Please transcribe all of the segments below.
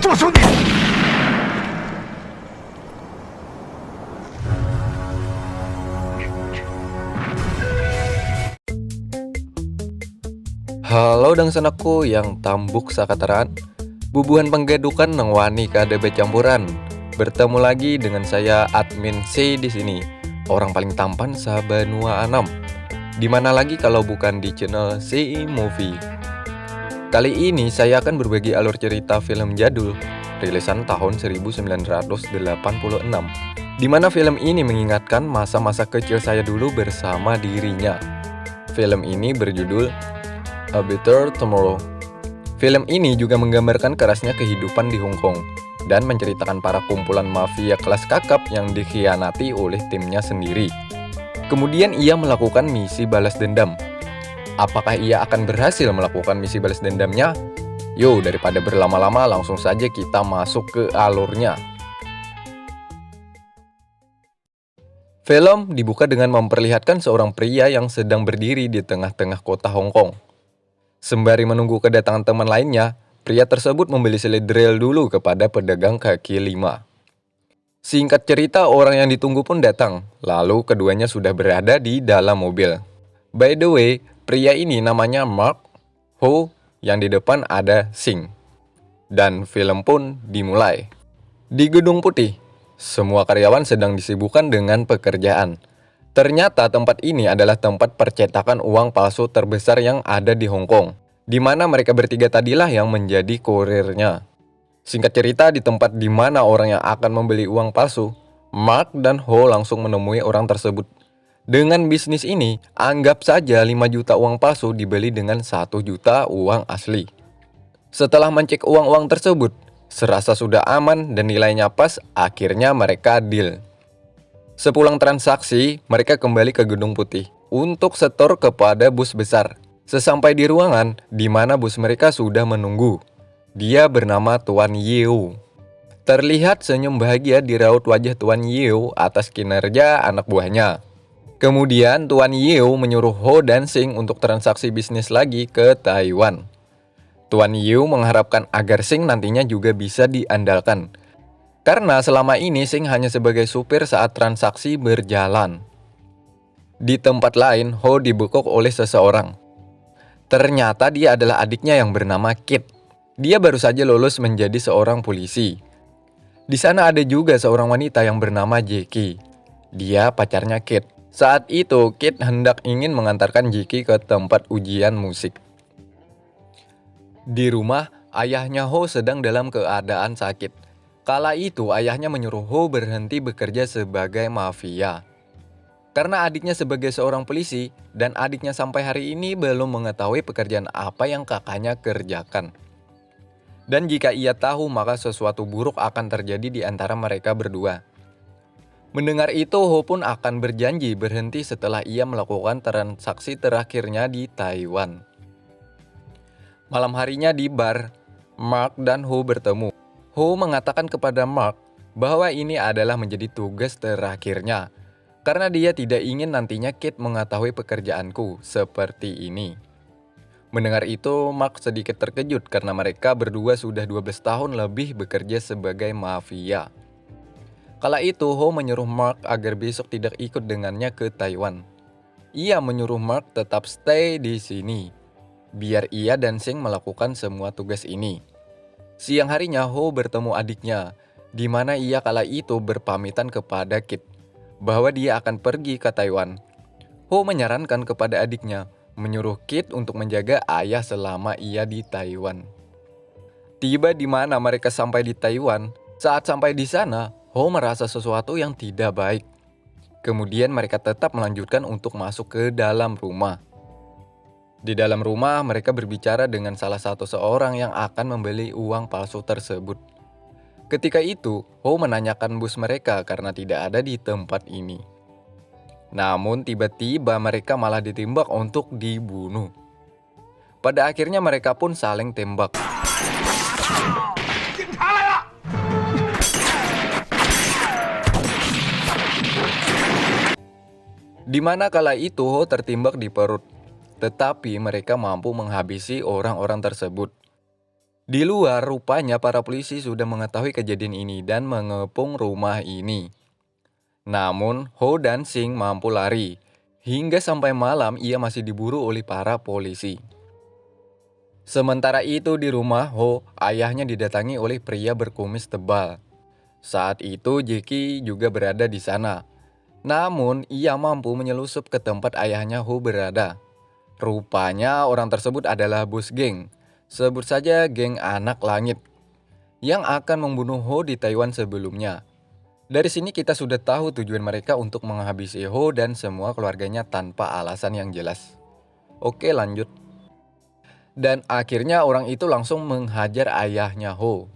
做兄弟。Halo dangsanakku yang tambuk sakataran, bubuhan penggedukan nang wani kada becampuran. Bertemu lagi dengan saya admin C di sini, orang paling tampan sabenua Anam. Dimana lagi kalau bukan di channel C Movie. Kali ini saya akan berbagi alur cerita film jadul rilisan tahun 1986. Di mana film ini mengingatkan masa-masa kecil saya dulu bersama dirinya. Film ini berjudul A Better Tomorrow. Film ini juga menggambarkan kerasnya kehidupan di Hong Kong dan menceritakan para kumpulan mafia kelas kakap yang dikhianati oleh timnya sendiri. Kemudian ia melakukan misi balas dendam. Apakah ia akan berhasil melakukan misi balas dendamnya? Yo, daripada berlama-lama langsung saja kita masuk ke alurnya. Film dibuka dengan memperlihatkan seorang pria yang sedang berdiri di tengah-tengah kota Hong Kong. Sembari menunggu kedatangan teman lainnya, pria tersebut membeli slide drill dulu kepada pedagang kaki lima. Singkat cerita, orang yang ditunggu pun datang, lalu keduanya sudah berada di dalam mobil. By the way, pria ini namanya Mark Ho, yang di depan ada Sing. Dan film pun dimulai. Di Gedung Putih, semua karyawan sedang disibukkan dengan pekerjaan. Ternyata tempat ini adalah tempat percetakan uang palsu terbesar yang ada di Hong Kong, di mana mereka bertiga tadilah yang menjadi kurirnya. Singkat cerita, di tempat di mana orang yang akan membeli uang palsu, Mark dan Ho langsung menemui orang tersebut. Dengan bisnis ini, anggap saja 5 juta uang palsu dibeli dengan 1 juta uang asli. Setelah mencek uang-uang tersebut, serasa sudah aman dan nilainya pas, akhirnya mereka deal. Sepulang transaksi, mereka kembali ke Gedung Putih untuk setor kepada bus besar. Sesampai di ruangan di mana bus mereka sudah menunggu, dia bernama Tuan Yeo. Terlihat senyum bahagia di raut wajah Tuan Yeo atas kinerja anak buahnya. Kemudian Tuan Yeo menyuruh Ho dan Sing untuk transaksi bisnis lagi ke Taiwan. Tuan Yeo mengharapkan agar Sing nantinya juga bisa diandalkan, karena selama ini Sing hanya sebagai supir saat transaksi berjalan. Di tempat lain, Ho dibekuk oleh seseorang. Ternyata dia adalah adiknya yang bernama Kit. Dia baru saja lulus menjadi seorang polisi. Di sana ada juga seorang wanita yang bernama Jackie. Dia pacarnya Kit. Saat itu, Kit hendak ingin mengantarkan Jackie ke tempat ujian musik. Di rumah, ayahnya Ho sedang dalam keadaan sakit. Kala itu ayahnya menyuruh Ho berhenti bekerja sebagai mafia. Karena adiknya sebagai seorang polisi dan adiknya sampai hari ini belum mengetahui pekerjaan apa yang kakaknya kerjakan. Dan jika ia tahu maka sesuatu buruk akan terjadi di antara mereka berdua. Mendengar itu, Ho pun akan berjanji berhenti setelah ia melakukan transaksi terakhirnya di Taiwan. Malam harinya di bar, Mark dan Ho bertemu. Ho mengatakan kepada Mark bahwa ini adalah menjadi tugas terakhirnya, karena dia tidak ingin nantinya Kit mengetahui pekerjaanku seperti ini. Mendengar itu, Mark sedikit terkejut karena mereka berdua sudah 12 tahun lebih bekerja sebagai mafia. Kala itu, Ho menyuruh Mark agar besok tidak ikut dengannya ke Taiwan. Ia menyuruh Mark tetap stay di sini, biar ia dan Sing melakukan semua tugas ini. Siang harinya, Ho bertemu adiknya, di mana ia kala itu berpamitan kepada Kit bahwa dia akan pergi ke Taiwan. Ho menyarankan kepada adiknya menyuruh Kit untuk menjaga ayah selama ia di Taiwan. Tiba di mana mereka sampai di Taiwan, saat sampai di sana, Ho merasa sesuatu yang tidak baik. Kemudian mereka tetap melanjutkan untuk masuk ke dalam rumah. Di dalam rumah, mereka berbicara dengan salah satu seorang yang akan membeli uang palsu tersebut. Ketika itu, Ho menanyakan bos mereka karena tidak ada di tempat ini. Namun tiba-tiba mereka malah ditembak untuk dibunuh. Pada akhirnya mereka pun saling tembak. Di mana kala itu Ho tertembak di perut. Tetapi mereka mampu menghabisi orang-orang tersebut. Di luar, rupanya para polisi sudah mengetahui kejadian ini dan mengepung rumah ini. Namun, Ho dan Sing mampu lari. Hingga sampai malam ia masih diburu oleh para polisi. Sementara itu di rumah Ho, ayahnya didatangi oleh pria berkumis tebal. Saat itu Jackie juga berada di sana. Namun, ia mampu menyelusup ke tempat ayahnya Ho berada. Rupanya orang tersebut adalah bos geng. Sebut saja geng anak langit yang akan membunuh Ho di Taiwan sebelumnya. Dari sini kita sudah tahu tujuan mereka untuk menghabisi Ho dan semua keluarganya tanpa alasan yang jelas. Oke, lanjut. Dan akhirnya orang itu langsung menghajar ayahnya Ho.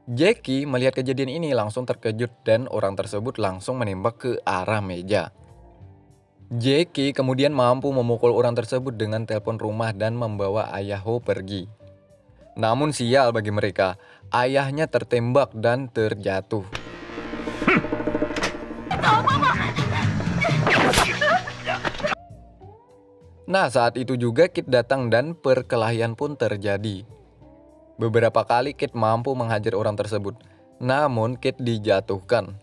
Jackie melihat kejadian ini langsung terkejut dan orang tersebut langsung menembak ke arah meja. Jackie kemudian mampu memukul orang tersebut dengan telepon rumah dan membawa ayah Ho pergi. Namun sial bagi mereka, ayahnya tertembak dan terjatuh. Nah, saat itu juga Kit datang dan perkelahian pun terjadi. Beberapa kali Kit mampu menghajar orang tersebut, namun Kit dijatuhkan.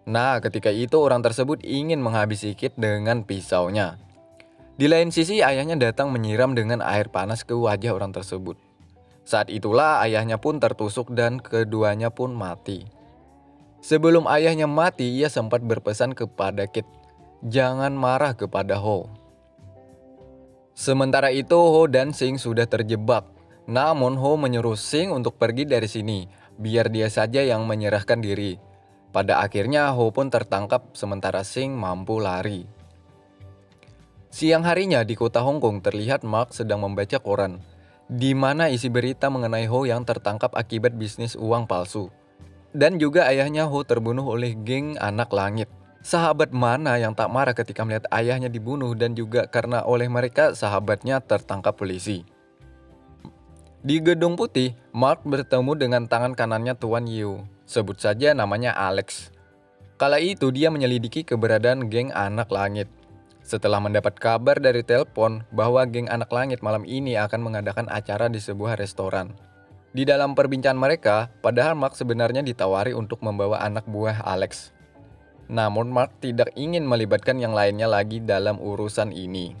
Nah, ketika itu orang tersebut ingin menghabisi Kit dengan pisaunya. Di lain sisi, ayahnya datang menyiram dengan air panas ke wajah orang tersebut. Saat itulah ayahnya pun tertusuk dan keduanya pun mati. Sebelum ayahnya mati, ia sempat berpesan kepada Kit, jangan marah kepada Ho. Sementara itu Ho dan Sing sudah terjebak. Namun Ho menyuruh Sing untuk pergi dari sini, biar dia saja yang menyerahkan diri. Pada akhirnya Ho pun tertangkap sementara Sing mampu lari. Siang harinya di kota Hong Kong terlihat Mark sedang membaca koran, di mana isi berita mengenai Ho yang tertangkap akibat bisnis uang palsu. Dan juga ayahnya Ho terbunuh oleh geng anak langit. Sahabat mana yang tak marah ketika melihat ayahnya dibunuh dan juga karena oleh mereka sahabatnya tertangkap polisi. Di Gedung Putih, Mark bertemu dengan tangan kanannya Tuan Yu. Sebut saja namanya Alex. Kala itu dia menyelidiki keberadaan geng anak langit. Setelah mendapat kabar dari telepon bahwa geng anak langit malam ini akan mengadakan acara di sebuah restoran. Di dalam perbincangan mereka, padahal Mark sebenarnya ditawari untuk membawa anak buah Alex. Namun Mark tidak ingin melibatkan yang lainnya lagi dalam urusan ini.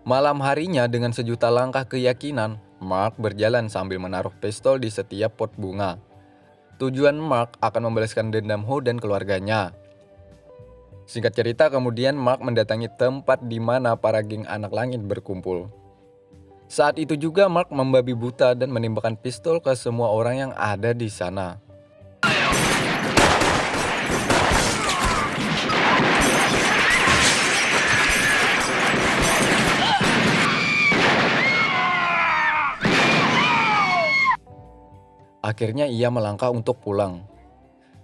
Malam harinya dengan sejuta langkah keyakinan, Mark berjalan sambil menaruh pistol di setiap pot bunga. Tujuan Mark akan membalaskan dendam Ho dan keluarganya. Singkat cerita, kemudian Mark mendatangi tempat di mana para geng anak langit berkumpul. Saat itu juga Mark membabi buta dan menembakkan pistol ke semua orang yang ada di sana. Akhirnya ia melangkah untuk pulang.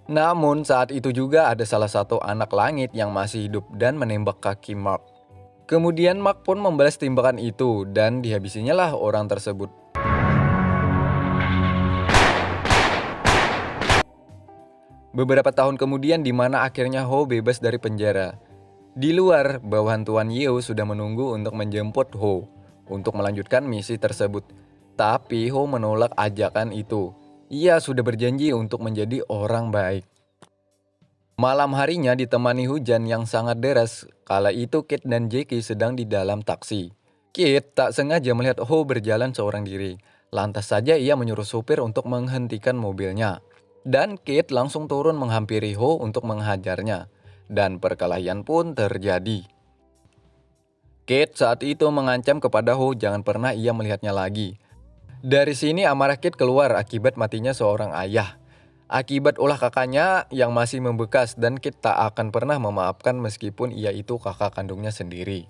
Namun saat itu juga ada salah satu anak langit yang masih hidup dan menembak kaki Mark. Kemudian Mark pun membalas tembakan itu dan dihabisinya lah orang tersebut. Beberapa tahun kemudian di mana akhirnya Ho bebas dari penjara. Di luar, bawahan Tuan Yeo sudah menunggu untuk menjemput Ho untuk melanjutkan misi tersebut. Tapi Ho menolak ajakan itu. Ia sudah berjanji untuk menjadi orang baik. Malam harinya ditemani hujan yang sangat deras. Kala itu Kit dan Jackie sedang di dalam taksi. Kit tak sengaja melihat Ho berjalan seorang diri. Lantas saja ia menyuruh supir untuk menghentikan mobilnya. Dan Kit langsung turun menghampiri Ho untuk menghajarnya. Dan perkelahian pun terjadi. Kit saat itu mengancam kepada Ho jangan pernah ia melihatnya lagi. Dari sini amarah Kit keluar akibat matinya seorang ayah. Akibat ulah kakaknya yang masih membekas dan Kit tak akan pernah memaafkan meskipun ia itu kakak kandungnya sendiri.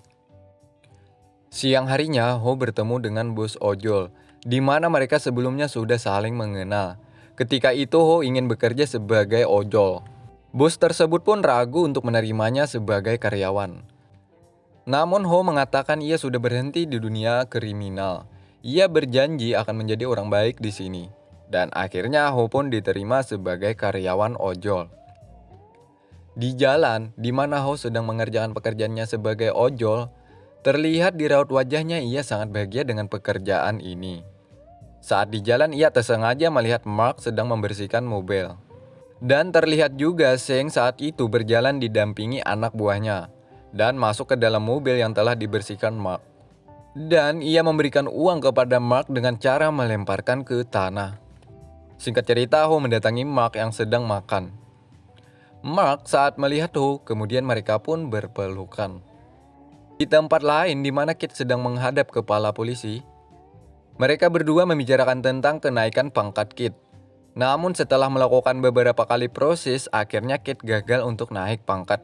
Siang harinya Ho bertemu dengan bos ojol, di mana mereka sebelumnya sudah saling mengenal. Ketika itu Ho ingin bekerja sebagai ojol. Bos tersebut pun ragu untuk menerimanya sebagai karyawan. Namun Ho mengatakan ia sudah berhenti di dunia kriminal. Ia berjanji akan menjadi orang baik di sini. Dan akhirnya Ho pun diterima sebagai karyawan ojol. Di jalan, di mana Ho sedang mengerjakan pekerjaannya sebagai ojol, terlihat di raut wajahnya ia sangat bahagia dengan pekerjaan ini. Saat di jalan ia tersengaja melihat Mark sedang membersihkan mobil. Dan terlihat juga Sheng saat itu berjalan didampingi anak buahnya dan masuk ke dalam mobil yang telah dibersihkan Mark. Dan ia memberikan uang kepada Mark dengan cara melemparkan ke tanah. Singkat cerita, Ho mendatangi Mark yang sedang makan. Mark saat melihat Ho, kemudian mereka pun berpelukan. Di tempat lain di mana Kit sedang menghadap kepala polisi, mereka berdua membicarakan tentang kenaikan pangkat Kit. Namun setelah melakukan beberapa kali proses, akhirnya Kit gagal untuk naik pangkat.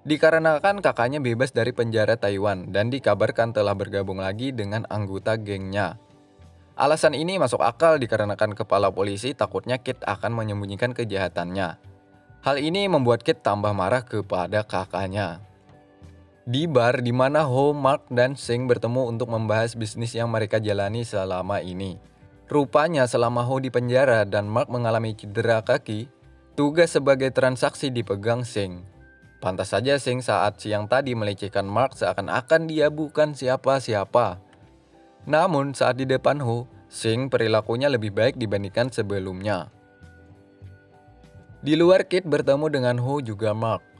Dikarenakan kakaknya bebas dari penjara Taiwan dan dikabarkan telah bergabung lagi dengan anggota gengnya. Alasan ini masuk akal dikarenakan kepala polisi takutnya Kit akan menyembunyikan kejahatannya. Hal ini membuat Kit tambah marah kepada kakaknya. Di bar di mana Ho, Mark, dan Sheng bertemu untuk membahas bisnis yang mereka jalani selama ini. Rupanya selama Ho di penjara dan Mark mengalami cedera kaki, tugas sebagai transaksi dipegang Sheng. Pantas saja Sheng saat siang tadi melecehkan Mark seakan-akan dia bukan siapa-siapa. Namun saat di depan Ho, Sheng perilakunya lebih baik dibandingkan sebelumnya. Di luar Kit bertemu dengan Ho juga Mark.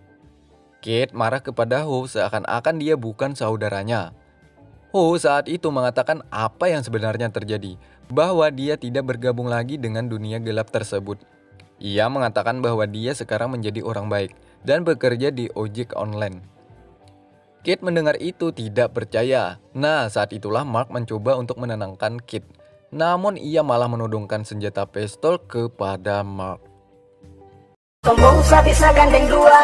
Kit marah kepada Ho seakan-akan dia bukan saudaranya. Ho saat itu mengatakan apa yang sebenarnya terjadi, bahwa dia tidak bergabung lagi dengan dunia gelap tersebut. Ia mengatakan bahwa dia sekarang menjadi orang baik dan bekerja di ojek online. Kit mendengar itu tidak percaya. Nah, saat itulah Mark mencoba untuk menenangkan Kit. Namun ia malah menodongkan senjata pistol kepada Mark. Kau bisa gandeng dua.